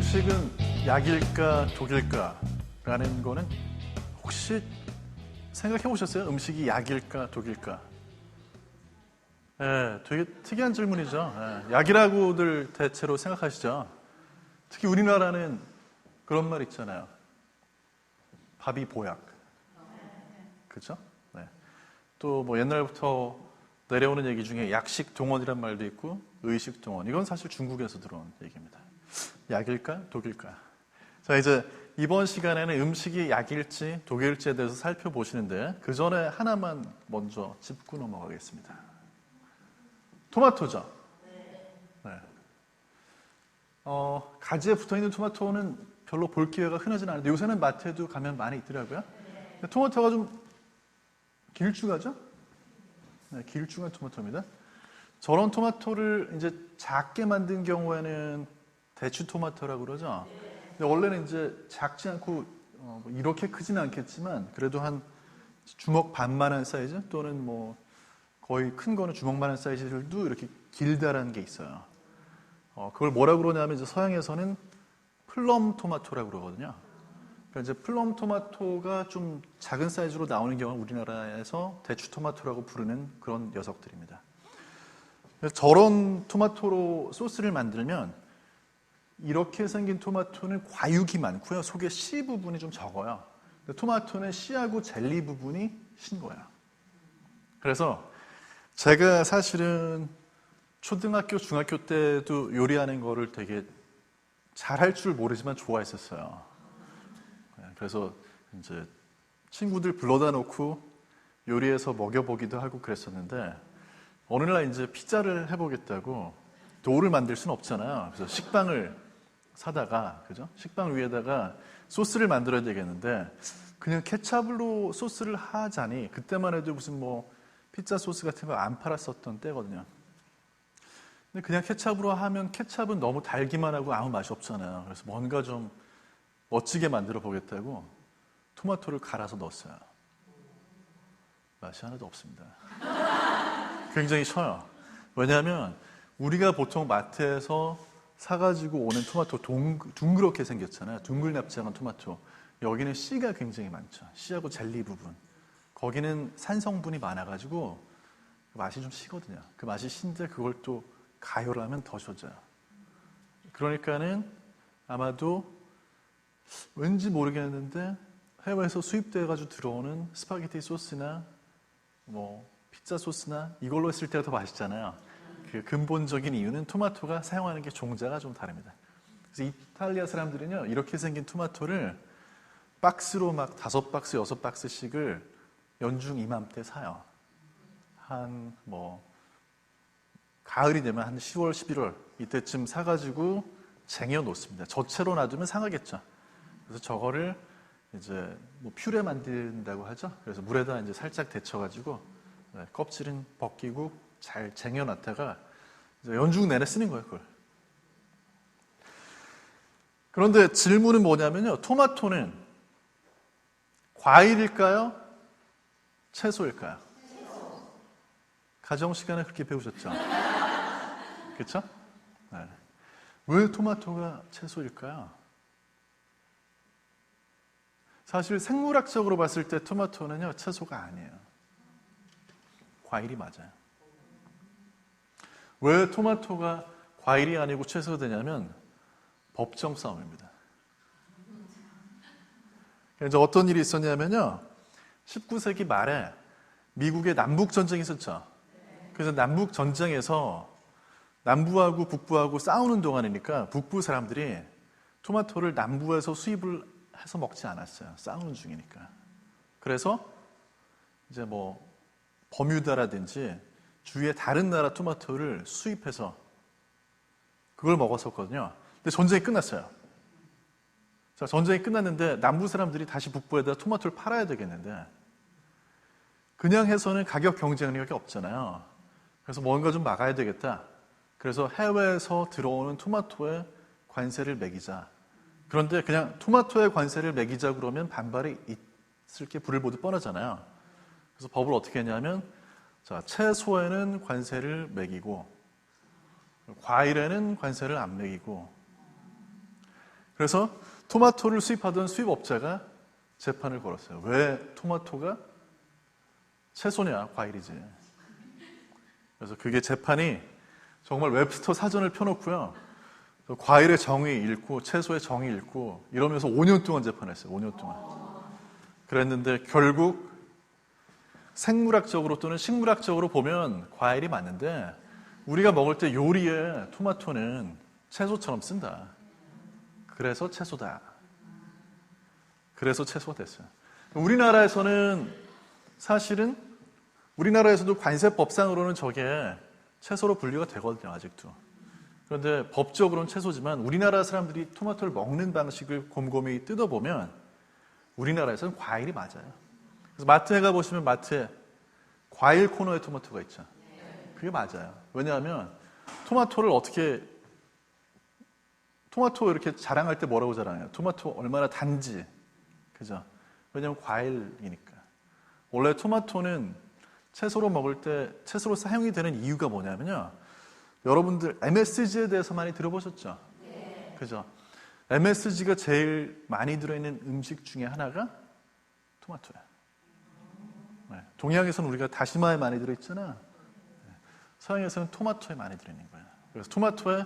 음식은 약일까 독일까 라는 거는 혹시 생각해 보셨어요? 음식이 약일까 독일까? 예, 되게 특이한 질문이죠. 예, 약이라고들 대체로 생각하시죠. 특히 우리나라는 그런 말 있잖아요. 밥이 보약. 그죠? 네. 또 뭐 옛날부터 내려오는 얘기 중에 약식 동원이란 말도 있고 의식 동원. 이건 사실 중국에서 들어온 얘기입니다. 약일까 독일까? 자, 이제 이번 시간에는 음식이 약일지 독일지에 대해서 살펴보시는데 그 전에 하나만 먼저 짚고 넘어가겠습니다. 토마토죠. 네. 가지에 붙어있는 토마토는 별로 볼 기회가 흔하진 않은데 요새는 마트에도 가면 많이 있더라고요. 근데 토마토가 좀 길쭉하죠? 네, 길쭉한 토마토입니다. 저런 토마토를 이제 작게 만든 경우에는 대추 토마토라고 그러죠. 근데 원래는 이제 작지 않고 이렇게 크지는 않겠지만 그래도 한 주먹 반만한 사이즈 또는 뭐 거의 큰 거는 주먹만한 사이즈들도 이렇게 길다라는 게 있어요. 그걸 뭐라고 그러냐면 이제 서양에서는 플럼 토마토라고 그러거든요. 그러니까 이제 플럼 토마토가 좀 작은 사이즈로 나오는 경우는 우리나라에서 대추 토마토라고 부르는 그런 녀석들입니다. 그래서 저런 토마토로 소스를 만들면 이렇게 생긴 토마토는 과육이 많고요. 속에 씨 부분이 좀 적어요. 토마토는 씨하고 젤리 부분이 신 거예요. 그래서 제가 사실은 초등학교, 중학교 때도 요리하는 거를 되게 잘할 줄 모르지만 좋아했었어요. 그래서 이제 친구들 불러다 놓고 요리해서 먹여보기도 하고 그랬었는데 어느 날 이제 피자를 해보겠다고 도우를 만들 수는 없잖아요. 그래서 식빵을 사다가 그죠? 식빵 위에다가 소스를 만들어야 되겠는데 그냥 케찹으로 소스를 하자니 그때만 해도 무슨 뭐 피자 소스 같은 거 안 팔았었던 때거든요. 근데 그냥 케찹으로 하면 케찹은 너무 달기만 하고 아무 맛이 없잖아요. 그래서 뭔가 좀 멋지게 만들어 보겠다고 토마토를 갈아서 넣었어요. 맛이 하나도 없습니다. 굉장히 쉬워요. 왜냐하면 우리가 보통 마트에서 사가지고 오는 토마토 둥그렇게 생겼잖아요. 둥글납작한 토마토. 여기는 씨가 굉장히 많죠. 씨하고 젤리 부분. 거기는 산성분이 많아가지고 맛이 좀 시거든요. 그 맛이 신데 그걸 또 가열을 하면 더 셔져요. 그러니까는 아마도 왠지 모르겠는데 해외에서 수입돼가지고 들어오는 스파게티 소스나 뭐 피자 소스나 이걸로 했을 때가 더 맛있잖아요. 그 근본적인 이유는 토마토가 사용하는 게 종자가 좀 다릅니다. 그래서 이탈리아 사람들은요 이렇게 생긴 토마토를 박스로 막 5박스, 6박스씩을 연중 이맘때 사요. 한 뭐 가을이 되면 한 10월, 11월 이때쯤 사가지고 쟁여 놓습니다. 저채로 놔두면 상하겠죠. 그래서 저거를 이제 뭐 퓨레 만든다고 하죠. 그래서 물에다 이제 살짝 데쳐가지고 껍질은 벗기고 잘 쟁여놨다가 연중 내내 쓰는 거예요, 그걸. 그런데 질문은 뭐냐면요. 토마토는 과일일까요? 채소일까요? 가정 시간에 그렇게 배우셨죠? 그렇죠? 네. 왜 토마토가 채소일까요? 사실 생물학적으로 봤을 때 토마토는요, 채소가 아니에요. 과일이 맞아요. 왜 토마토가 과일이 아니고 채소가 되냐면 법정 싸움입니다. 이제 어떤 일이 있었냐면요. 19세기 말에 미국의 남북 전쟁이 있었죠. 그래서 남북 전쟁에서 남부하고 북부하고 싸우는 동안이니까 북부 사람들이 토마토를 남부에서 수입을 해서 먹지 않았어요. 싸우는 중이니까. 그래서 이제 뭐 버뮤다라든지 주위의 다른 나라 토마토를 수입해서 그걸 먹었었거든요. 근데 전쟁이 끝났어요. 자, 전쟁이 끝났는데 남부 사람들이 다시 북부에다 토마토를 팔아야 되겠는데 그냥 해서는 가격 경쟁력이 없잖아요. 그래서 뭔가 좀 막아야 되겠다. 그래서 해외에서 들어오는 토마토에 관세를 매기자. 그런데 그냥 토마토에 관세를 매기자 그러면 반발이 있을 게 불을 보듯 뻔하잖아요. 그래서 법을 어떻게 했냐면 자, 채소에는 관세를 매기고 과일에는 관세를 안 매기고 그래서 토마토를 수입하던 수입업자가 재판을 걸었어요. 왜 토마토가 채소냐, 과일이지. 그래서 그게 재판이 정말 웹스터 사전을 펴놓고요. 과일의 정의 읽고 채소의 정의 읽고 이러면서 5년 동안 재판했어요. 5년 동안. 그랬는데 결국 생물학적으로 또는 식물학적으로 보면 과일이 맞는데 우리가 먹을 때 요리에 토마토는 채소처럼 쓴다. 그래서 채소다. 그래서 채소가 됐어요. 우리나라에서는 사실은 우리나라에서도 관세법상으로는 저게 채소로 분류가 되거든요. 아직도. 그런데 법적으로는 채소지만 우리나라 사람들이 토마토를 먹는 방식을 곰곰이 뜯어보면 우리나라에서는 과일이 맞아요. 그래서 마트에 가보시면 마트에 과일 코너에 토마토가 있죠. 그게 맞아요. 왜냐하면 토마토 이렇게 자랑할 때 뭐라고 자랑해요? 토마토 얼마나 단지. 그죠? 왜냐하면 과일이니까. 원래 토마토는 채소로 먹을 때 채소로 사용이 되는 이유가 뭐냐면요. 여러분들 MSG에 대해서 많이 들어보셨죠? 네. 그죠? MSG가 제일 많이 들어있는 음식 중에 하나가 토마토예요. 네. 동양에서는 우리가 다시마에 많이 들어있잖아. 네. 서양에서는 토마토에 많이 들어있는 거예요. 그래서 토마토에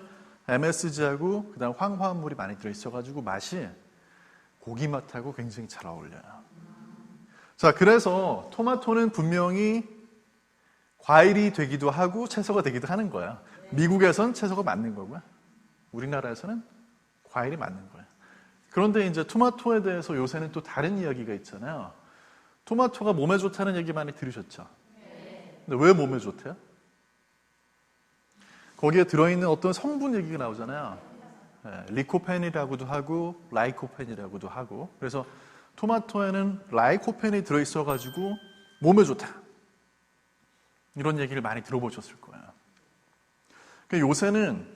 MSG하고 그다음 황화합물이 많이 들어있어가지고 맛이 고기 맛하고 굉장히 잘 어울려요. 자, 그래서 토마토는 분명히 과일이 되기도 하고 채소가 되기도 하는 거야. 미국에선 채소가 맞는 거고요. 우리나라에서는 과일이 맞는 거예요. 그런데 이제 토마토에 대해서 요새는 또 다른 이야기가 있잖아요. 토마토가 몸에 좋다는 얘기 많이 들으셨죠? 근데 왜 몸에 좋대요? 거기에 들어있는 어떤 성분 얘기가 나오잖아요. 네, 리코펜이라고도 하고 라이코펜이라고도 하고 그래서 토마토에는 라이코펜이 들어있어가지고 몸에 좋다. 이런 얘기를 많이 들어보셨을 거예요. 그러니까 요새는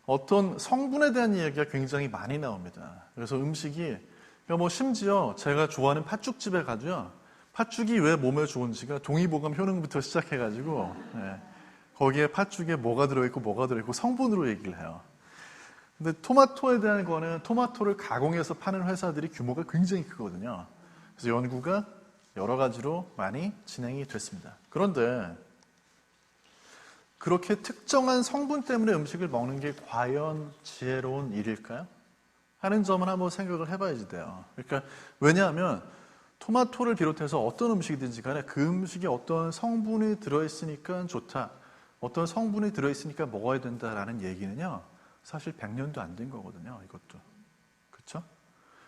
어떤 성분에 대한 이야기가 굉장히 많이 나옵니다. 그래서 음식이 그러니까 심지어 제가 좋아하는 팥죽집에 가도요. 팥죽이 왜 몸에 좋은지가 동의보감 효능부터 시작해가지고 네, 거기에 팥죽에 뭐가 들어있고 성분으로 얘기를 해요. 근데 토마토에 대한 거는 토마토를 가공해서 파는 회사들이 규모가 굉장히 크거든요. 그래서 연구가 여러 가지로 많이 진행이 됐습니다. 그런데 그렇게 특정한 성분 때문에 음식을 먹는 게 과연 지혜로운 일일까요? 하는 점은 한번 생각을 해봐야지 돼요. 그러니까 왜냐하면 토마토를 비롯해서 어떤 음식이든지 간에 그 음식에 어떤 성분이 들어있으니까 좋다. 어떤 성분이 들어있으니까 먹어야 된다라는 얘기는요. 사실 100년도 안 된 거거든요. 이것도. 그렇죠?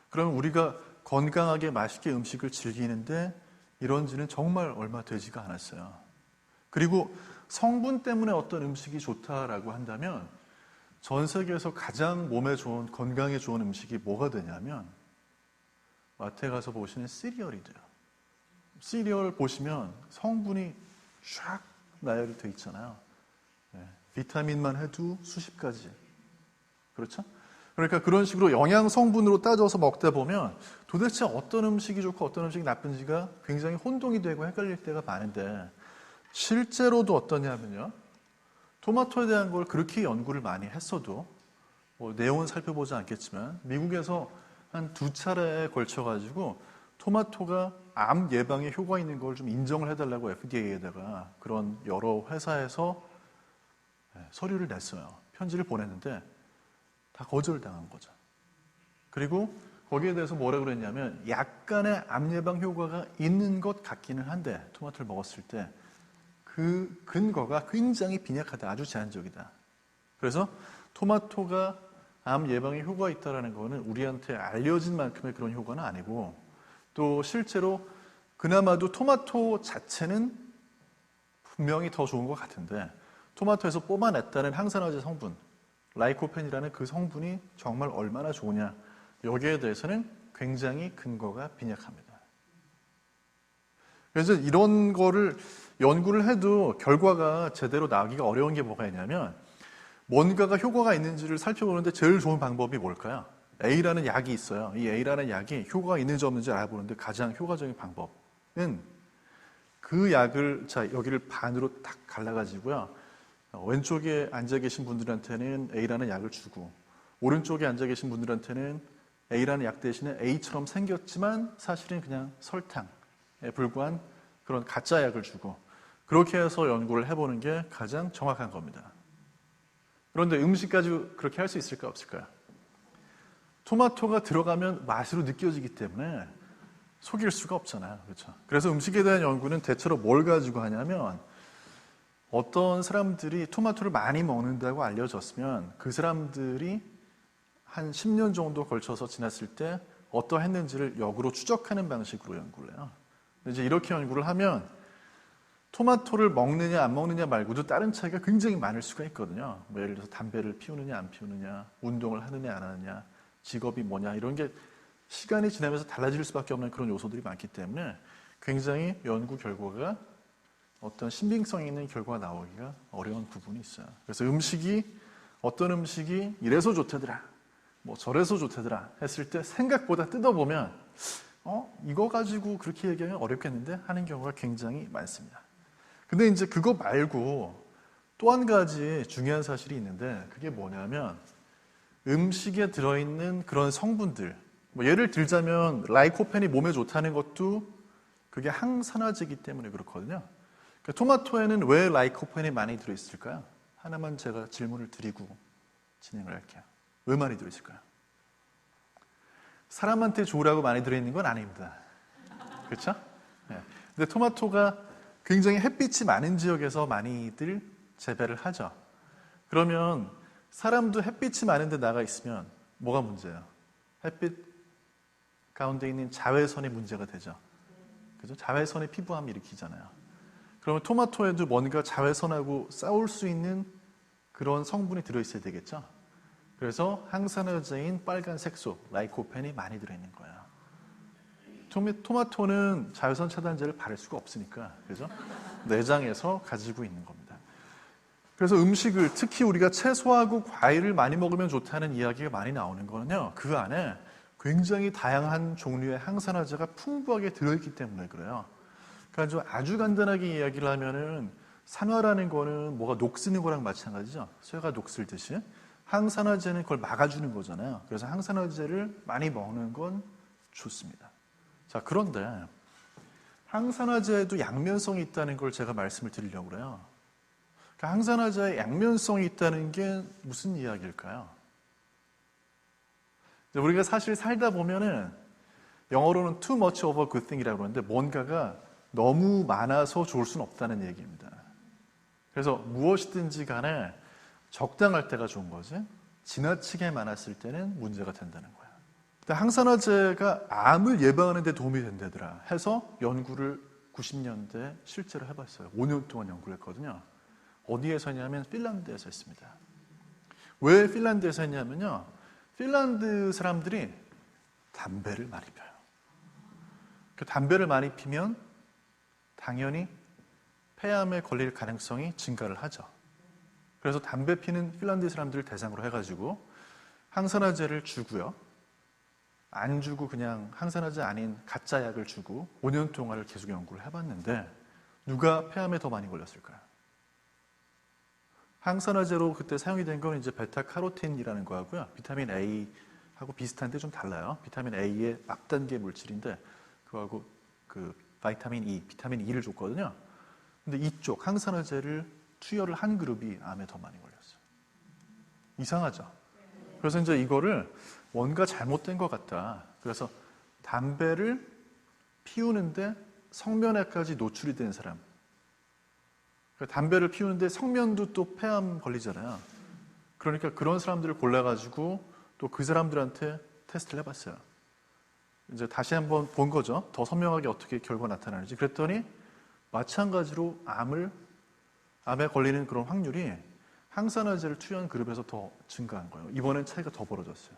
그럼 우리가 건강하게 맛있게 음식을 즐기는데 이런 지는 정말 얼마 되지가 않았어요. 그리고 성분 때문에 어떤 음식이 좋다라고 한다면 전 세계에서 가장 몸에 좋은, 건강에 좋은 음식이 뭐가 되냐면 마트에 가서 보시는 시리얼이 돼요. 시리얼 보시면 성분이 쫙 나열이 돼 있잖아요. 네, 비타민만 해도 수십 가지. 그렇죠? 그러니까 그런 식으로 영양 성분으로 따져서 먹다 보면 도대체 어떤 음식이 좋고 어떤 음식이 나쁜지가 굉장히 혼동이 되고 헷갈릴 때가 많은데 실제로도 어떠냐면요. 토마토에 대한 걸 그렇게 연구를 많이 했어도 내용은 살펴보지 않겠지만 미국에서 한 2차례에 걸쳐가지고 토마토가 암 예방에 효과 있는 걸 좀 인정을 해달라고 FDA에다가 그런 여러 회사에서 서류를 냈어요. 편지를 보냈는데 다 거절당한 거죠. 그리고 거기에 대해서 뭐라 그랬냐면 약간의 암 예방 효과가 있는 것 같기는 한데 토마토를 먹었을 때 그 근거가 굉장히 빈약하다. 아주 제한적이다. 그래서 토마토가 암 예방에 효과가 있다는 거는 우리한테 알려진 만큼의 그런 효과는 아니고 또 실제로 그나마도 토마토 자체는 분명히 더 좋은 것 같은데 토마토에서 뽑아냈다는 항산화제 성분 라이코펜이라는 그 성분이 정말 얼마나 좋으냐 여기에 대해서는 굉장히 근거가 빈약합니다. 그래서 이런 거를 연구를 해도 결과가 제대로 나오기가 어려운 게 뭐가 있냐면 뭔가가 효과가 있는지를 살펴보는데 제일 좋은 방법이 뭘까요? A라는 약이 있어요. 이 A라는 약이 효과가 있는지 없는지 알아보는데 가장 효과적인 방법은 그 약을 자 여기를 반으로 딱 갈라가지고요. 왼쪽에 앉아 계신 분들한테는 A라는 약을 주고 오른쪽에 앉아 계신 분들한테는 A라는 약 대신에 A처럼 생겼지만 사실은 그냥 설탕에 불과한 그런 가짜 약을 주고 그렇게 해서 연구를 해보는 게 가장 정확한 겁니다. 그런데 음식까지 그렇게 할 수 있을까 없을까요? 토마토가 들어가면 맛으로 느껴지기 때문에 속일 수가 없잖아요. 그렇죠? 그래서 음식에 대한 연구는 대체로 뭘 가지고 하냐면 어떤 사람들이 토마토를 많이 먹는다고 알려졌으면 그 사람들이 한 10년 정도 걸쳐서 지났을 때 어떠했는지를 역으로 추적하는 방식으로 연구를 해요. 이제 이렇게 연구를 하면 토마토를 먹느냐 안 먹느냐 말고도 다른 차이가 굉장히 많을 수가 있거든요. 뭐 예를 들어서 담배를 피우느냐 안 피우느냐, 운동을 하느냐 안 하느냐, 직업이 뭐냐 이런 게 시간이 지나면서 달라질 수밖에 없는 그런 요소들이 많기 때문에 굉장히 연구 결과가 어떤 신빙성 있는 결과가 나오기가 어려운 부분이 있어요. 그래서 어떤 음식이 이래서 좋다더라, 뭐 저래서 좋다더라 했을 때 생각보다 뜯어보면 이거 가지고 그렇게 얘기하면 어렵겠는데 하는 경우가 굉장히 많습니다. 근데 이제 그거 말고 또 한 가지 중요한 사실이 있는데 그게 뭐냐면 음식에 들어있는 그런 성분들, 뭐 예를 들자면 라이코펜이 몸에 좋다는 것도 그게 항산화제이기 때문에 그렇거든요. 그러니까 토마토에는 왜 라이코펜이 많이 들어있을까요? 하나만 제가 질문을 드리고 진행을 할게요. 왜 많이 들어있을까요? 사람한테 좋으라고 많이 들어있는 건 아닙니다. 그렇죠? 네. 근데 토마토가 굉장히 햇빛이 많은 지역에서 많이들 재배를 하죠. 그러면 사람도 햇빛이 많은 데 나가 있으면 뭐가 문제예요? 햇빛 가운데 있는 자외선이 문제가 되죠. 그죠? 자외선이 피부암 일으키잖아요. 그러면 토마토에도 뭔가 자외선하고 싸울 수 있는 그런 성분이 들어있어야 되겠죠. 그래서 항산화제인 빨간 색소, 라이코펜이 많이 들어있는 거예요. 토마토는 자외선 차단제를 바를 수가 없으니까, 그죠? 내장에서 가지고 있는 겁니다. 그래서 음식을, 특히 우리가 채소하고 과일을 많이 먹으면 좋다는 이야기가 많이 나오는 거는요, 그 안에 굉장히 다양한 종류의 항산화제가 풍부하게 들어있기 때문에 그래요. 그러니까 아주 간단하게 이야기를 하면은 산화라는 거는 뭐가 녹쓰는 거랑 마찬가지죠. 쇠가 녹슬듯이. 항산화제는 그걸 막아주는 거잖아요. 그래서 항산화제를 많이 먹는 건 좋습니다. 자, 그런데 항산화제에도 양면성이 있다는 걸 제가 말씀을 드리려고 그래요. 그러니까 항산화제에 양면성이 있다는 게 무슨 이야기일까요? 우리가 사실 살다 보면은 영어로는 too much of a good thing이라고 그러는데 뭔가가 너무 많아서 좋을 수는 없다는 얘기입니다. 그래서 무엇이든지 간에 적당할 때가 좋은 거지 지나치게 많았을 때는 문제가 된다는 거야. 항산화제가 암을 예방하는 데 도움이 된다더라 해서 연구를 90년대 실제로 해봤어요. 5년 동안 연구를 했거든요. 어디에서 했냐면 핀란드에서 했습니다. 왜 핀란드에서 했냐면요, 핀란드 사람들이 담배를 많이 펴요. 그 담배를 많이 피면 당연히 폐암에 걸릴 가능성이 증가를 하죠. 그래서 담배 피는 핀란드 사람들을 대상으로 해가지고 항산화제를 주고요, 안 주고 그냥 항산화제 아닌 가짜 약을 주고 5년 동안을 계속 연구를 해봤는데 누가 폐암에 더 많이 걸렸을까요? 항산화제로 그때 사용이 된 건 이제 베타카로틴이라는 거하고요, 비타민 A하고 비슷한데 좀 달라요. 비타민 A의 앞단계 물질인데 그거하고 그 바이타민 E, 비타민 E를 줬거든요. 근데 이쪽 항산화제를 투여를 한 그룹이 암에 더 많이 걸렸어요. 이상하죠? 그래서 이제 이거를 뭔가 잘못된 것 같다. 그래서 담배를 피우는데 성면에까지 노출이 된 사람, 담배를 피우는데 성면도 또 폐암 걸리잖아요. 그러니까 그런 사람들을 골라가지고 또 그 사람들한테 테스트를 해봤어요. 이제 다시 한번 본 거죠. 더 선명하게 어떻게 결과가 나타나는지. 그랬더니 마찬가지로 암에 걸리는 그런 확률이 항산화제를 투여한 그룹에서 더 증가한 거예요. 이번엔 차이가 더 벌어졌어요.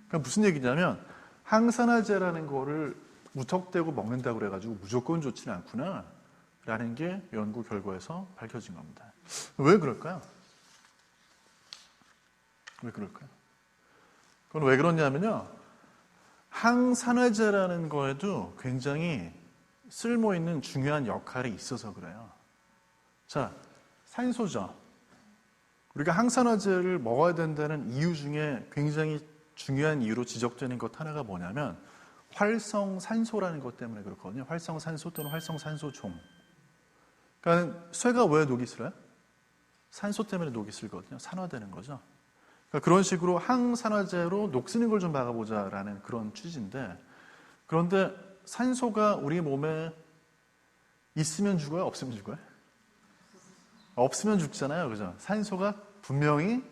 그러니까 무슨 얘기냐면 항산화제라는 거를 무턱대고 먹는다고 그래가지고 무조건 좋지는 않구나 라는 게 연구 결과에서 밝혀진 겁니다. 왜 그럴까요? 왜 그럴까요? 그건 왜 그러냐면요, 항산화제라는 거에도 굉장히 쓸모있는 중요한 역할이 있어서 그래요. 자, 산소죠. 우리가 항산화제를 먹어야 된다는 이유 중에 굉장히 중요한 이유로 지적되는 것 하나가 뭐냐면 활성산소라는 것 때문에 그렇거든요. 활성산소 또는 활성산소종. 그러니까 쇠가 왜 녹이 슬어요? 산소 때문에 녹이 슬거든요. 산화되는 거죠. 그러니까 그런 식으로 항산화제로 녹 쓰는 걸 좀 막아보자라는 그런 취지인데, 그런데 산소가 우리 몸에 있으면 죽어요? 없으면 죽어요? 없으면 죽잖아요. 그죠? 산소가 분명히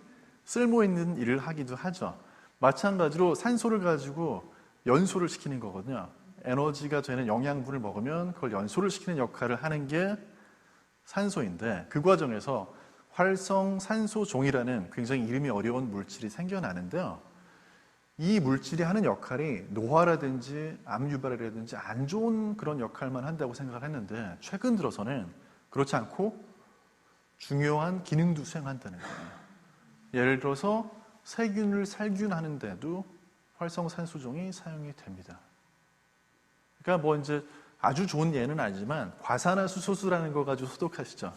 쓸모 있는 일을 하기도 하죠. 마찬가지로 산소를 가지고 연소를 시키는 거거든요. 에너지가 되는 영양분을 먹으면 그걸 연소를 시키는 역할을 하는 게 산소인데, 그 과정에서 활성산소종이라는 굉장히 이름이 어려운 물질이 생겨나는데요. 이 물질이 하는 역할이 노화라든지 암 유발이라든지 안 좋은 그런 역할만 한다고 생각을 했는데, 최근 들어서는 그렇지 않고 중요한 기능도 수행한다는 거예요. 예를 들어서 세균을 살균하는 데도 활성산소종이 사용이 됩니다. 그러니까 뭐 이제 아주 좋은 예는 아니지만 과산화수소수라는 거 가지고 소독하시죠.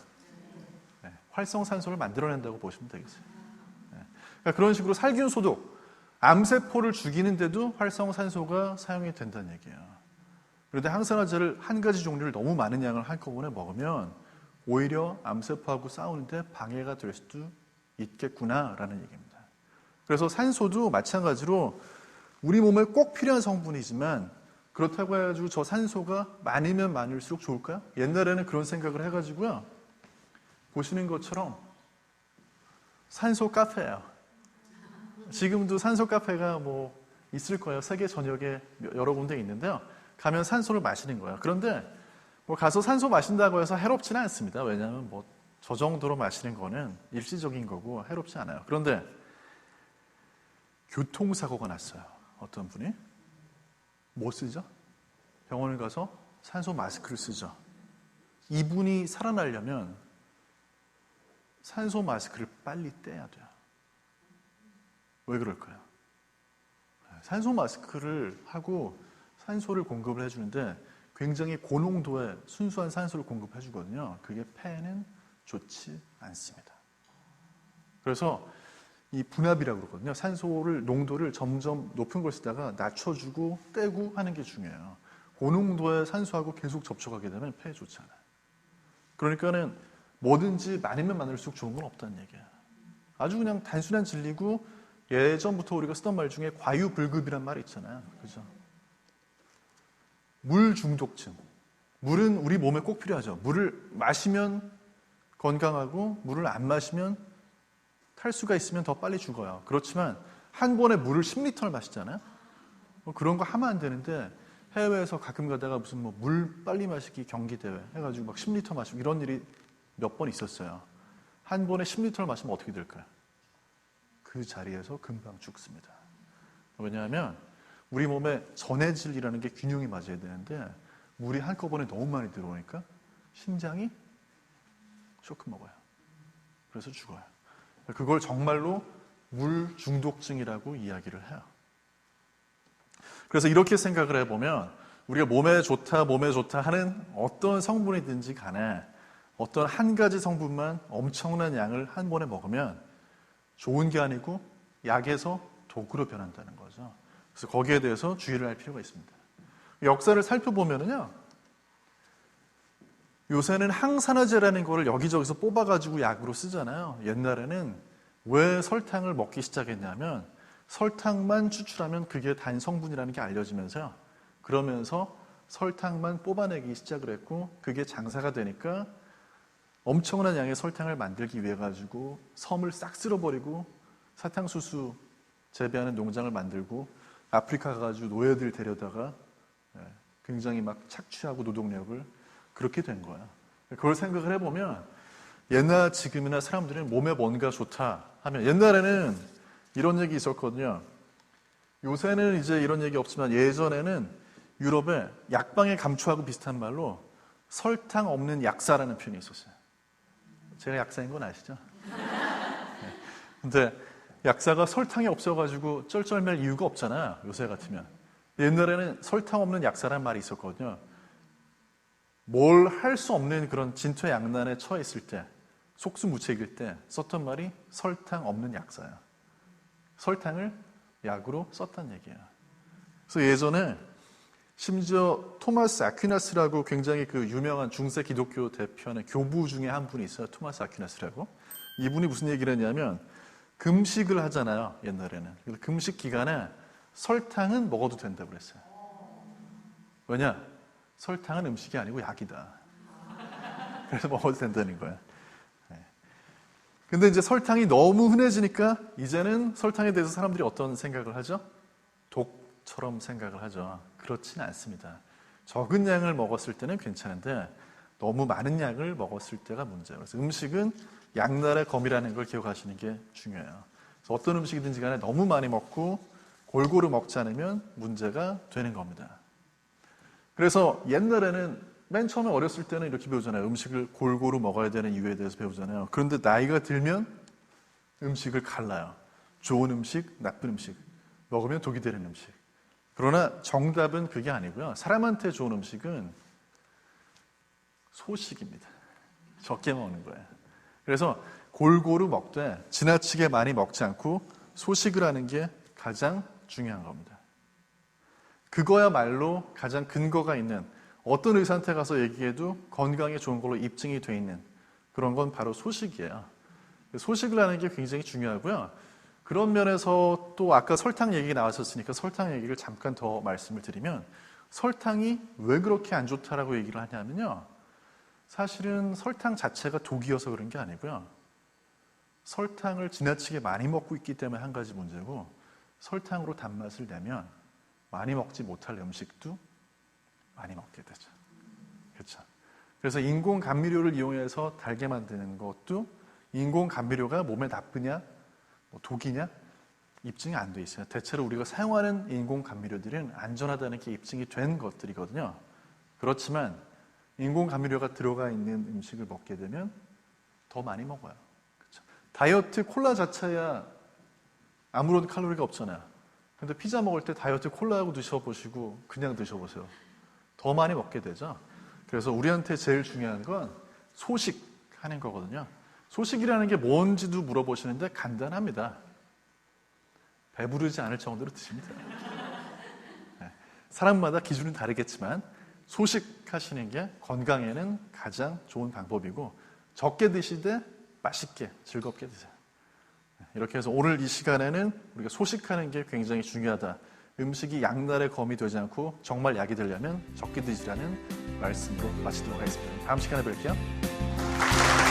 네, 활성산소를 만들어낸다고 보시면 되겠어요. 네, 그러니까 그런 식으로 살균 소독, 암세포를 죽이는데도 활성산소가 사용이 된다는 얘기예요. 그런데 항산화제를 한 가지 종류를 너무 많은 양을 한꺼번에 먹으면 오히려 암세포하고 싸우는데 방해가 될 수도 있겠구나라는 얘기입니다. 그래서 산소도 마찬가지로 우리 몸에 꼭 필요한 성분이지만, 그렇다고 해가지고 저 산소가 많으면 많을수록 좋을까요? 옛날에는 그런 생각을 해가지고요. 보시는 것처럼 산소 카페예요. 지금도 산소 카페가 뭐 있을 거예요. 세계 전역에 여러 군데 있는데요. 가면 산소를 마시는 거예요. 그런데 뭐 가서 산소 마신다고 해서 해롭지는 않습니다. 왜냐하면 뭐 저 정도로 마시는 거는 일시적인 거고 해롭지 않아요. 그런데 교통사고가 났어요. 어떤 분이 뭐 쓰죠? 병원을 가서 산소 마스크를 쓰죠. 이분이 살아나려면 산소 마스크를 빨리 떼야 돼요. 왜 그럴까요? 산소 마스크를 하고 산소를 공급을 해주는데 굉장히 고농도의 순수한 산소를 공급해 주거든요. 그게 폐에는 좋지 않습니다. 그래서 이 분압이라고 그러거든요. 산소를, 농도를 점점 높은 걸 쓰다가 낮춰주고 떼고 하는 게 중요해요. 고농도의 산소하고 계속 접촉하게 되면 폐에 좋지 않아요. 그러니까는 뭐든지 많으면 많을수록 좋은 건 없다는 얘기예요. 아주 그냥 단순한 진리고, 예전부터 우리가 쓰던 말 중에 과유불급이란 말이 있잖아요. 그죠? 물 중독증. 물은 우리 몸에 꼭 필요하죠. 물을 마시면 건강하고 물을 안 마시면 탈수가 있으면 더 빨리 죽어요. 그렇지만 한 번에 물을 10리터를 마시잖아요. 그런 거 하면 안 되는데, 해외에서 가끔 가다가 무슨 뭐 물 빨리 마시기 경기 대회 해가지고 막 10리터 마시고 이런 일이 몇 번 있었어요. 한 번에 10리터를 마시면 어떻게 될까요? 그 자리에서 금방 죽습니다. 왜냐하면 우리 몸에 전해질이라는 게 균형이 맞아야 되는데, 물이 한꺼번에 너무 많이 들어오니까 심장이 쇼크 먹어요. 그래서 죽어요. 그걸 정말로 물 중독증이라고 이야기를 해요. 그래서 이렇게 생각을 해보면 우리가 몸에 좋다 하는 어떤 성분이든지 간에 어떤 한 가지 성분만 엄청난 양을 한 번에 먹으면 좋은 게 아니고 약에서 독으로 변한다는 거죠. 그래서 거기에 대해서 주의를 할 필요가 있습니다. 역사를 살펴보면요, 요새는 항산화제라는 거를 여기저기서 뽑아가지고 약으로 쓰잖아요. 옛날에는 왜 설탕을 먹기 시작했냐면 설탕만 추출하면 그게 단 성분이라는 게 알려지면서요. 그러면서 설탕만 뽑아내기 시작을 했고, 그게 장사가 되니까 엄청난 양의 설탕을 만들기 위해 가지고 섬을 싹 쓸어버리고 사탕수수 재배하는 농장을 만들고 아프리카 가가지고 노예들 데려다가 굉장히 막 착취하고 노동력을 그렇게 된 거야. 그걸 생각을 해보면 옛날 지금이나 사람들은 몸에 뭔가 좋다 하면, 옛날에는 이런 얘기 있었거든요. 요새는 이제 이런 얘기 없지만 예전에는 유럽에 약방의 감초하고 비슷한 말로 설탕 없는 약사라는 표현이 있었어요. 제가 약사인 건 아시죠? 네. 근데 약사가 설탕이 없어가지고 쩔쩔맬 이유가 없잖아요. 요새 같으면. 옛날에는 설탕 없는 약사라는 말이 있었거든요. 뭘 할 수 없는 그런 진퇴양난에 처해 있을 때, 속수무책일 때 썼던 말이 설탕 없는 약사야. 설탕을 약으로 썼단 얘기예요. 그래서 예전에 심지어 토마스 아퀴나스라고 굉장히 그 유명한 중세 기독교 대표의 교부 중에 한 분이 있어요. 토마스 아퀴나스라고. 이분이 무슨 얘기를 했냐면 금식을 하잖아요. 옛날에는. 그래서 금식 기간에 설탕은 먹어도 된다고 그랬어요. 왜냐? 설탕은 음식이 아니고 약이다. 그래서 먹어도 된다는 거예요. 근데 이제 설탕이 너무 흔해지니까 이제는 설탕에 대해서 사람들이 어떤 생각을 하죠? 독처럼 생각을 하죠. 그렇지는 않습니다. 적은 양을 먹었을 때는 괜찮은데 너무 많은 양을 먹었을 때가 문제예요. 그래서 음식은 양날의 검이라는 걸 기억하시는 게 중요해요. 그래서 어떤 음식이든지 간에 너무 많이 먹고 골고루 먹지 않으면 문제가 되는 겁니다. 그래서 옛날에는 맨 처음에 어렸을 때는 이렇게 배우잖아요. 음식을 골고루 먹어야 되는 이유에 대해서 배우잖아요. 그런데 나이가 들면 음식을 갈라요. 좋은 음식, 나쁜 음식. 먹으면 독이 되는 음식. 그러나 정답은 그게 아니고요. 사람한테 좋은 음식은 소식입니다. 적게 먹는 거예요. 그래서 골고루 먹되 지나치게 많이 먹지 않고 소식을 하는 게 가장 중요한 겁니다. 그거야말로 가장 근거가 있는, 어떤 의사한테 가서 얘기해도 건강에 좋은 걸로 입증이 돼 있는 그런 건 바로 소식이에요. 소식을 하는 게 굉장히 중요하고요. 그런 면에서 또 아까 설탕 얘기 나왔었으니까 설탕 얘기를 잠깐 더 말씀을 드리면, 설탕이 왜 그렇게 안 좋다라고 얘기를 하냐면요. 사실은 설탕 자체가 독이어서 그런 게 아니고요. 설탕을 지나치게 많이 먹고 있기 때문에 한 가지 문제고, 설탕으로 단맛을 내면 많이 먹지 못할 음식도 많이 먹게 되죠. 그렇죠. 그래서 인공 감미료를 이용해서 달게 만드는 것도 인공 감미료가 몸에 나쁘냐, 독이냐 입증이 안 돼 있어요. 대체로 우리가 사용하는 인공 감미료들은 안전하다는 게 입증이 된 것들이거든요. 그렇지만 인공 감미료가 들어가 있는 음식을 먹게 되면 더 많이 먹어요. 그렇죠. 다이어트 콜라 자체야 아무런 칼로리가 없잖아요. 근데 피자 먹을 때 다이어트 콜라하고 드셔보시고 그냥 드셔보세요. 더 많이 먹게 되죠. 그래서 우리한테 제일 중요한 건 소식하는 거거든요. 소식이라는 게 뭔지도 물어보시는데 간단합니다. 배부르지 않을 정도로 드시면 돼요. 네. 사람마다 기준은 다르겠지만 소식하시는 게 건강에는 가장 좋은 방법이고, 적게 드시되 맛있게 즐겁게 드세요. 이렇게 해서 오늘 이 시간에는 우리가 소식하는 게 굉장히 중요하다. 음식이 양날의 검이 되지 않고 정말 약이 되려면 적게 드시라는 말씀으로 마치도록 하겠습니다. 다음 시간에 뵐게요.